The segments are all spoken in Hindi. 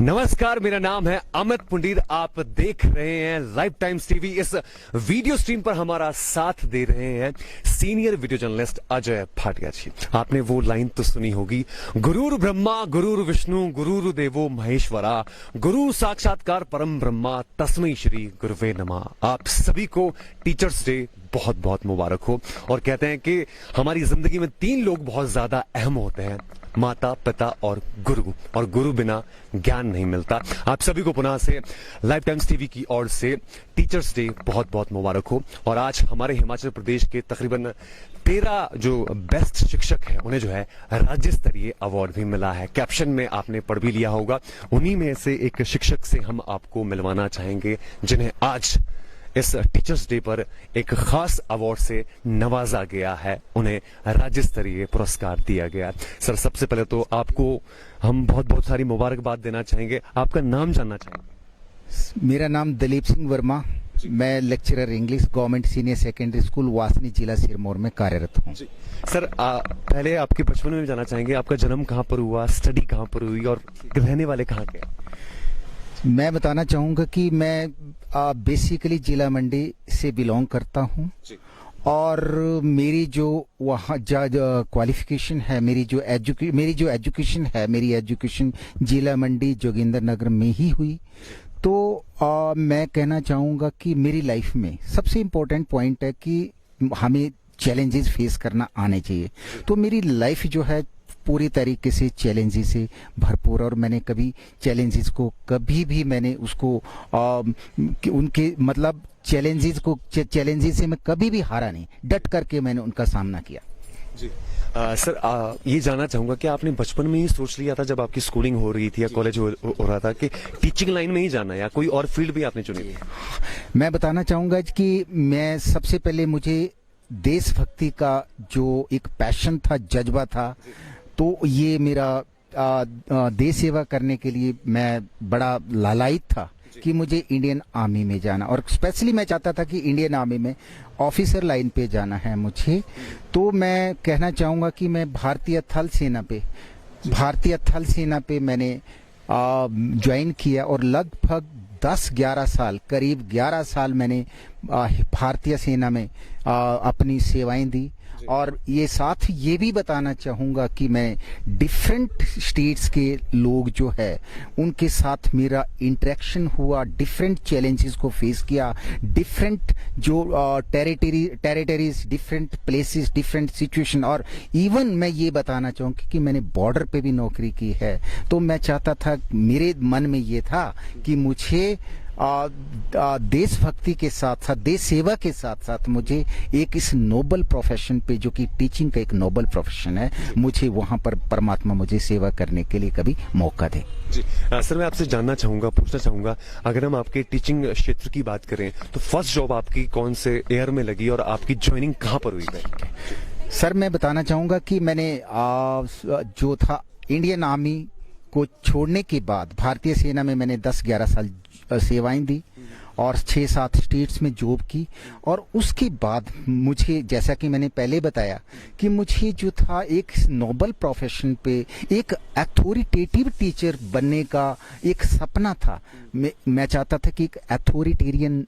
नमस्कार, मेरा नाम है अमित पुंडीर। आप देख रहे हैं लाइव टाइम्स टीवी। इस वीडियो स्ट्रीम पर हमारा साथ दे रहे हैं senior video journalist Ajay Bhatia ji. आपने वो लाइन तो सुनी होगी, गुरुर ब्रह्मा गुरुर विष्णु गुरुर देवो महेश्वरा गुरु साक्षात्कार परम ब्रह्मा तस्मै श्री गुरुवे नमः। आप सभी को टीचर्स डे बहुत बहुत मुबारक हो। और कहते हैं कि हमारी जिंदगी में 3 लोग बहुत ज्यादा अहम होते हैं, माता पिता और गुरु बिना ज्ञान नहीं मिलता। आप सभी को पुनः से लाइव टाइम्स टीवी की ओर से टीचर्स डे बहुत बहुत मुबारक हो। और आज हमारे हिमाचल प्रदेश के तकरीबन 13 जो बेस्ट शिक्षक हैं उन्हें जो है राज्य स्तरीय अवार्ड भी मिला है। कैप्शन में आपने पढ़ भी लिया होगा। उन्हीं में से एक शिक्षक से हम आपको मिलवाना चाहेंगे जिन्हें आज इस टीचर्स डे पर एक खास अवार्ड से नवाजा गया है, उन्हें राज्य स्तरीय पुरस्कार दिया गया। सर, सबसे पहले तो आपको हम बहुत बहुत सारी मुबारकबाद देना चाहेंगे। आपका नाम जानना चाहेंगे। मेरा नाम दलीप सिंह वर्मा, मैं lecturer English government senior secondary school Vasni जिला सिरमौर में कार्यरत हूँ। सर, पहले आपके बचपन में जानना चाहेंगे, आपका जन्म कहाँ पर हुआ, स्टडी कहाँ पर हुई और रहने वाले कहाँ के? मैं बताना चाहूँगा कि मैं बेसिकली जिला मंडी से बिलोंग करता हूँ और मेरी जो वहाँ क्वालिफिकेशन है, मेरी जो एजुकेशन है, मेरी एजुकेशन जिला मंडी जोगिंदर नगर में ही हुई। तो मैं कहना चाहूँगा कि मेरी लाइफ में सबसे इम्पोर्टेंट पॉइंट है कि हमें चैलेंजेस फेस करना आने चाहिए। तो मेरी लाइफ जो है पूरी तरीके से चैलेंजेस से भरपूर, और मैंने कभी चैलेंजेस को कभी भी मैंने उसको उनके मतलब चैलेंजेस से मैं कभी भी हारा नहीं, डट करके मैंने उनका सामना किया। जी सर, ये जानना चाहूंगा कि आपने बचपन में ही सोच लिया था जब आपकी स्कूलिंग हो रही थी या कॉलेज हो रहा था कि टीचिंग लाइन में ही जाना है या कोई और फील्ड भी आपने चुनी? मैं बताना चाहूंगा कि मैं सबसे पहले मुझे देशभक्ति का जो एक पैशन था, जज्बा था, तो ये मेरा देश सेवा करने के लिए मैं बड़ा लालायित था कि मुझे इंडियन आर्मी में जाना, और स्पेशली मैं चाहता था कि इंडियन आर्मी में ऑफिसर लाइन पे जाना है मुझे। तो मैं कहना चाहूँगा कि मैं भारतीय थल सेना पे मैंने ज्वाइन किया और लगभग 10-11 साल, करीब 11 साल मैंने भारतीय सेना में अपनी सेवाएं दी। और ये साथ ये भी बताना चाहूँगा कि मैं डिफरेंट स्टेट्स के लोग जो है उनके साथ मेरा इंटरेक्शन हुआ, डिफरेंट चैलेंजेस को फेस किया, डिफरेंट जो territories, different places, different situation. और इवन मैं ये बताना चाहूँगा कि मैंने बॉर्डर पे भी नौकरी की है। तो मैं चाहता था, मेरे मन में ये था कि मुझे देशभक्ति के साथ साथ, देश सेवा के साथ साथ मुझे एक इस नोबल प्रोफेशन पे, जो कि टीचिंग का एक नोबल प्रोफेशन है, मुझे वहां पर परमात्मा मुझे सेवा करने के लिए कभी मौका दे। जी सर, मैं आपसे जानना चाहूंगा, पूछना चाहूंगा, अगर हम आपके टीचिंग क्षेत्र की बात करें तो फर्स्ट जॉब आपकी कौन से ईयर में लगी और आपकी ज्वाइनिंग कहाँ पर हुई है? सर, मैं बताना चाहूंगा कि मैंने जो था इंडियन आर्मी को छोड़ने के बाद भारतीय सेना में मैंने 10-11 साल सेवाएं दी और 6-7 स्टेट्स में जॉब की। और उसके बाद मुझे, जैसा कि मैंने पहले बताया, कि मुझे जो था एक नोबल प्रोफेशन पे, एक अथॉरिटेटिव टीचर बनने का एक सपना था। मैं चाहता था कि एक अथॉरिटेरियन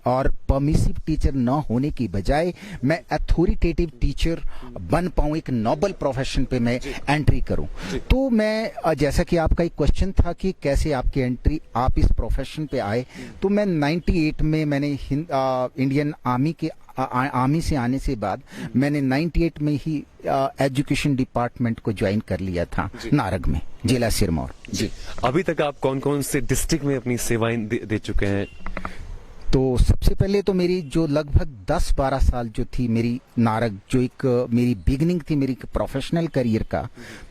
और परमिसिव टीचर न होने की बजाय मैं अथॉरिटेटिव टीचर बन पाऊं, एक नोबल प्रोफेशन पे मैं एंट्री करूं। तो मैं, जैसा कि आपका एक क्वेश्चन था कि कैसे आपकी एंट्री, आप इस प्रोफेशन पे आए, तो मैं 98 में मैंने इंडियन आर्मी से आने से बाद मैंने 98 में ही एजुकेशन डिपार्टमेंट को ज्वाइन कर लिया था नारग में, जिला सिरमौर। जी, अभी तक आप कौन कौन से डिस्ट्रिक्ट में अपनी सेवाएं दे चुके हैं? तो सबसे पहले तो मेरी जो लगभग 10-12 साल जो थी मेरी नारग, जो एक मेरी बिगनिंग थी मेरी प्रोफेशनल करियर का,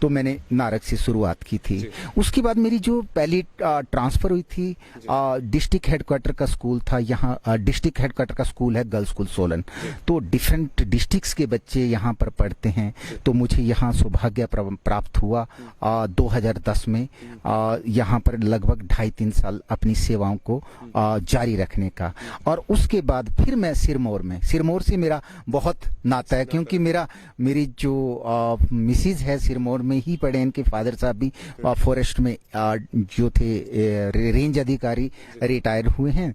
तो मैंने नारग से शुरुआत की थी। उसके बाद मेरी जो पहली ट्रांसफर हुई थी, डिस्ट्रिक्ट हेडक्वार्टर का स्कूल था यहाँ, डिस्ट्रिक्ट हेडक्वार्टर का स्कूल है गर्ल्स स्कूल सोलन। तो डिफरेंट डिस्ट्रिक्ट्स के बच्चे यहाँ पर पढ़ते हैं, तो मुझे यहाँ सौभाग्य प्राप्त हुआ 2010 में यहाँ पर लगभग 2.5-3 साल अपनी सेवाओं को जारी रखने का। और उसके बाद फिर मैं सिरमौर से मेरा बहुत नाता है, क्योंकि मेरी जो मिसिज है सिरमौर में ही पढ़े, इनके फादर साहब भी फॉरेस्ट में जो थे रेंज अधिकारी रिटायर हुए हैं,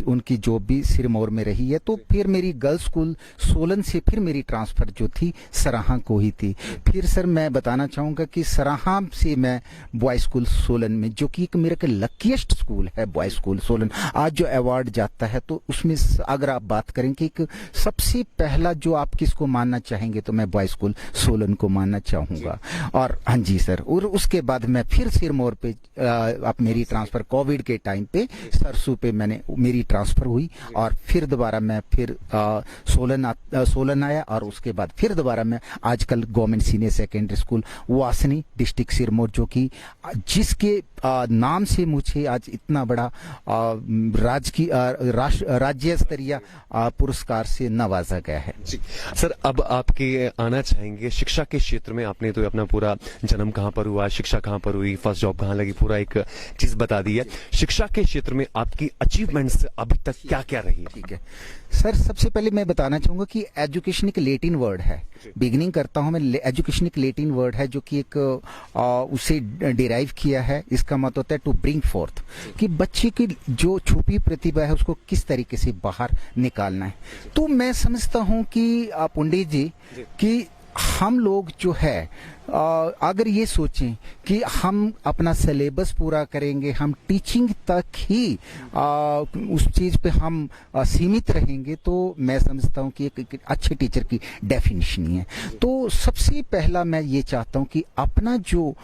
उनकी जॉब भी सिरमौर में रही है। तो फिर मेरी गर्ल्स स्कूल सोलन से फिर मेरी ट्रांसफर जो थी सराहां को ही थी। फिर सर मैं बताना चाहूंगा कि सराहां से मैं बॉय स्कूल सोलन में, जो कि एक मेरा लकीएस्ट स्कूल है बॉय स्कूल सोलन, आज जो अवार्ड जाता है तो उसमें अगर आप बात करें कि एक सबसे पहला जो आप किसको मानना चाहेंगे तो मैं बॉय स्कूल सोलन को मानना चाहूंगा। और हाँ जी सर, और उसके बाद मैं फिर सिरमौर पे अब मेरी ट्रांसफर कोविड के टाइम पे सरसू पे मेरी ट्रांसफर हुई, और फिर दोबारा मैं फिर सोलन आया, और उसके बाद फिर दोबारा मैं आजकल government senior secondary school Vasni district Sirmaur, जो कि जिसके नाम से मुझे आज इतना बड़ा राज्य स्तरीय पुरस्कार से नवाजा गया है। जी सर, अब आपके आना चाहेंगे शिक्षा के क्षेत्र में। आपने तो अपना पूरा जन्म कहाँ पर हुआ, शिक्षा कहाँ पर हुई, फर्स्ट जॉब कहाँ लगी, पूरा एक चीज बता दी है। शिक्षा के क्षेत्र में आपकी अचीवमेंट्स अभी तक क्या क्या रही? ठीक है सर, सबसे पहले मैं बताना चाहूंगा कि एजुकेशन एक लेटिन वर्ड है। बिगिनिंग करता हूं मैं, एजुकेशन एक लेटिन वर्ड है जो कि एक उसे डिराइव किया है। इसका मतलब होता है टू ब्रिंग फोर्थ, कि बच्चे की जो छुपी प्रतिभा है उसको किस तरीके से बाहर निकालना है। तो मैं समझता हूं कि पंडित जी कि हम लोग जो है अगर ये सोचें कि हम अपना सिलेबस पूरा करेंगे, हम टीचिंग तक ही उस चीज पे हम सीमित रहेंगे, तो मैं समझता हूं कि एक अच्छे टीचर की डेफिनेशन ही है। तो सबसे पहला मैं ये चाहता हूं कि अपना जो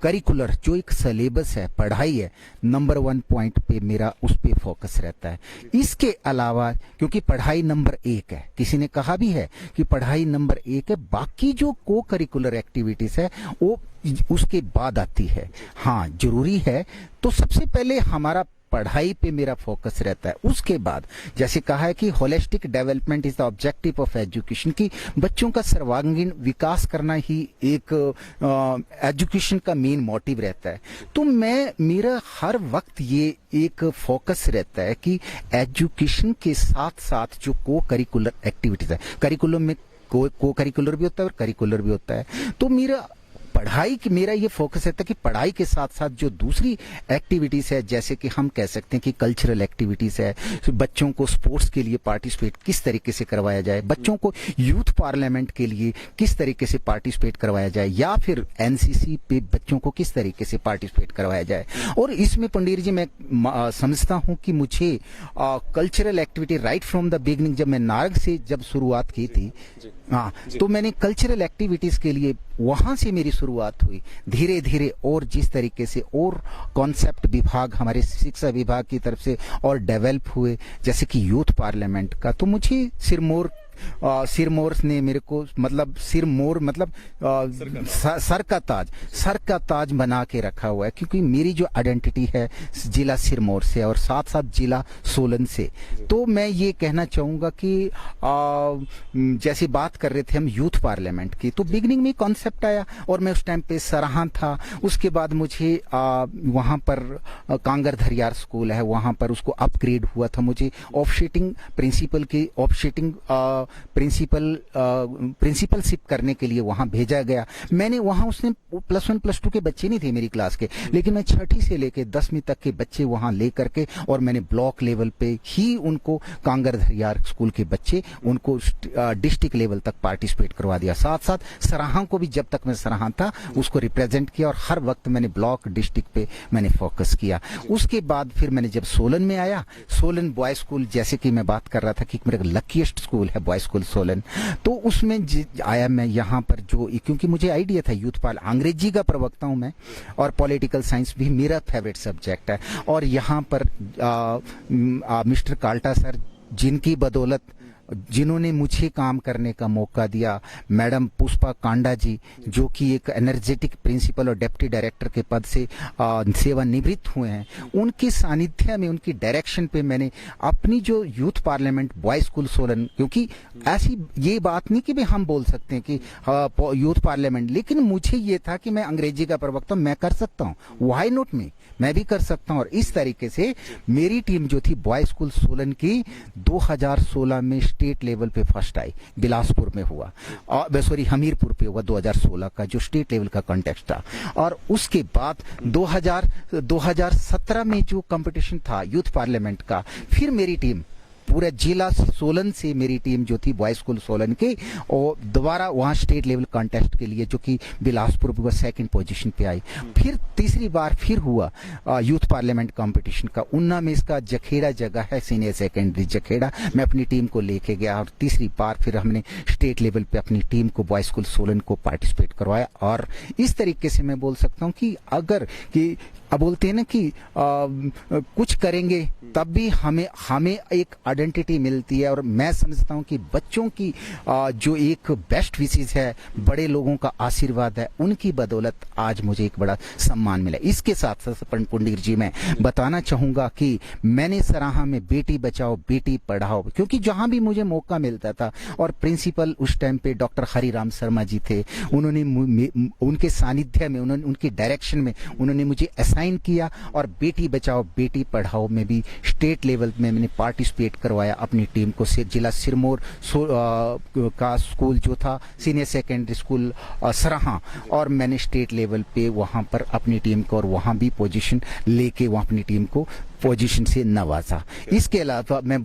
करिकुलर जो एक सिलेबस है, पढ़ाई है, नंबर 1 पॉइंट पे मेरा उस पे फोकस रहता है। इसके अलावा क्योंकि पढ़ाई नंबर 1 है, किसी ने कहा भी है कि पढ़ाई नंबर 1 है, बाकी जो को करिकुलर एक्टिविटीज है वो उसके बाद आती है। हाँ जरूरी है, तो सबसे पहले हमारा पढ़ाई पे मेरा फोकस रहता है। उसके बाद जैसे कहा है कि holistic development is the objective of education, की बच्चों का सर्वांगीण विकास करना ही एक एजुकेशन का मेन मोटिव रहता है। तो मेरा हर वक्त ये एक फोकस रहता है कि एजुकेशन के साथ साथ जो को करिकुलर एक्टिविटीज है, करिकुलम में को करिकुलर भी होता है और करिकुलर भी होता है, तो मेरा ये फोकस रहता है कि पढ़ाई के साथ साथ जो दूसरी एक्टिविटीज है, जैसे कि हम कह सकते हैं कि कल्चरल एक्टिविटीज है, बच्चों को स्पोर्ट्स के लिए पार्टिसिपेट किस तरीके से करवाया जाए, बच्चों को यूथ पार्लियामेंट के लिए किस तरीके से पार्टिसिपेट करवाया जाए, या फिर एनसीसी पे बच्चों को किस तरीके से पार्टिसिपेट करवाया जाए। और इसमें पंडित जी मैं समझता हूं कि मुझे cultural activity right from the beginning, जब मैं नारग से जब शुरुआत की थी, हाँ, तो मैंने कल्चरल एक्टिविटीज के लिए वहां से मेरी शुरुआत हुई। धीरे धीरे और जिस तरीके से और कॉन्सेप्ट विभाग हमारे शिक्षा विभाग की तरफ से और डेवलप हुए, जैसे कि यूथ पार्लियामेंट का, तो मुझे सिरमौर ने मेरे को मतलब सर का ताज बना के रखा हुआ है, क्योंकि मेरी जो आइडेंटिटी है जिला सिरमौर से और साथ साथ जिला सोलन से। तो मैं ये कहना चाहूंगा कि जैसे बात कर रहे थे हम यूथ पार्लियामेंट की, तो बिगनिंग में कॉन्सेप्ट आया और मैं उस टाइम पे सराहां था। उसके बाद मुझे वहां पर कांगर धरियार स्कूल है, वहां पर उसको अपग्रेड हुआ था, मुझे ऑफशीटिंग प्रिंसिपलशिप करने के लिए वहां भेजा गया। मैंने वहां, उसने +1 +2 के बच्चे नहीं थे मेरी क्लास के, लेकिन मैं 6ठी से लेके 10वीं तक के बच्चे वहां ले करके, और मैंने ब्लॉक लेवल पे ही उनको कांगर धरियार स्कूल के बच्चे उनको डिस्ट्रिक्ट लेवल तक पार्टिसिपेट करवा दिया। साथ साथ सराहां को भी, जब तक मैं सराहां था, उसको रिप्रेजेंट किया, और हर वक्त मैंने ब्लॉक डिस्ट्रिक्ट पे मैंने फोकस किया। उसके बाद फिर मैंने जब सोलन में आया, सोलन बॉय स्कूल, जैसे कि मैं बात कर रहा था कि मेरा लकीएस्ट स्कूल है बॉय स्कूल सोलन, तो उसमें आया मैं यहाँ पर, जो क्योंकि मुझे आइडिया था यूथ पार्ल, अंग्रेजी का प्रवक्ता हूं मैं, और पॉलिटिकल साइंस भी मेरा फेवरेट सब्जेक्ट है। और यहाँ पर मिस्टर काल्टा सर, जिनकी बदौलत जिन्होंने मुझे काम करने का मौका दिया, मैडम पुष्पा कांडा जी, जो कि एक एनर्जेटिक प्रिंसिपल और डिप्टी डायरेक्टर के पद से सेवानिवृत्त हुए हैं, उनके सानिध्य में, उनकी डायरेक्शन पे मैंने अपनी जो youth parliament boys school Solan, क्योंकि ऐसी ये बात नहीं कि भी हम बोल सकते हैं कि यूथ पार्लियामेंट, लेकिन मुझे ये था कि मैं अंग्रेजी का प्रवक्ता मैं कर सकता हूँ, व्हाई नॉट मी, मैं भी कर सकता हूँ। और इस तरीके से मेरी टीम जो थी बॉयज स्कूल सोलन की 2016 में स्टेट लेवल पे फर्स्ट आई, बिलासपुर में हुआ, और सॉरी हमीरपुर पे हुआ 2016 का जो स्टेट लेवल का कॉन्टेस्ट था। और उसके बाद 2017 में जो कंपटीशन था यूथ पार्लियामेंट का, फिर मेरी टीम पूरा जिला सोलन से मेरी टीम जो थी बॉयज स्कूल सोलन के, और दोबारा वहाँ स्टेट लेवल कॉन्टेस्ट के लिए जो कि बिलासपुर में सेकंड पोजीशन पे आई। फिर तीसरी बार फिर हुआ यूथ पार्लियामेंट कंपटीशन का, उन्ना में इसका जखेड़ा जगह है, सीनियर सेकेंडरी जखेड़ा, मैं अपनी टीम को लेके गया और तीसरी बार फिर हमने स्टेट लेवल पे अपनी टीम को बॉयज स्कूल सोलन को पार्टिसिपेट करवाया। और इस तरीके से मैं बोल सकता हूँ कि अगर कि अब बोलते हैं ना कि कुछ करेंगे तब भी हमें एक आइडेंटिटी मिलती है, और मैं समझता हूं कि बच्चों की जो एक बेस्ट विशेष है, बड़े लोगों का आशीर्वाद है, उनकी बदौलत आज मुझे एक बड़ा सम्मान मिला। इसके साथ साथ पुंडीर जी मैं बताना चाहूंगा कि मैंने सराहा में बेटी बचाओ बेटी पढ़ाओ, क्योंकि जहां भी मुझे मौका मिलता था, और प्रिंसिपल उस टाइम पे डॉक्टर हरिराम शर्मा जी थे, उन्होंने उनके सानिध्य में, उन्होंने उनकी डायरेक्शन में उन्होंने मुझे साइन किया, और बेटी बचाओ बेटी पढ़ाओ में भी स्टेट लेवल में मैंने पार्टिसिपेट करवाया अपनी टीम को। जिला सिरमौर का स्कूल जो था सीनियर सेकेंडरी स्कूल सराहा, और मैंने स्टेट लेवल पे वहां पर अपनी टीम को, और वहां भी पोजीशन लेके वहां अपनी टीम को पोजीशन से नवाजा। इसके अलावा मैं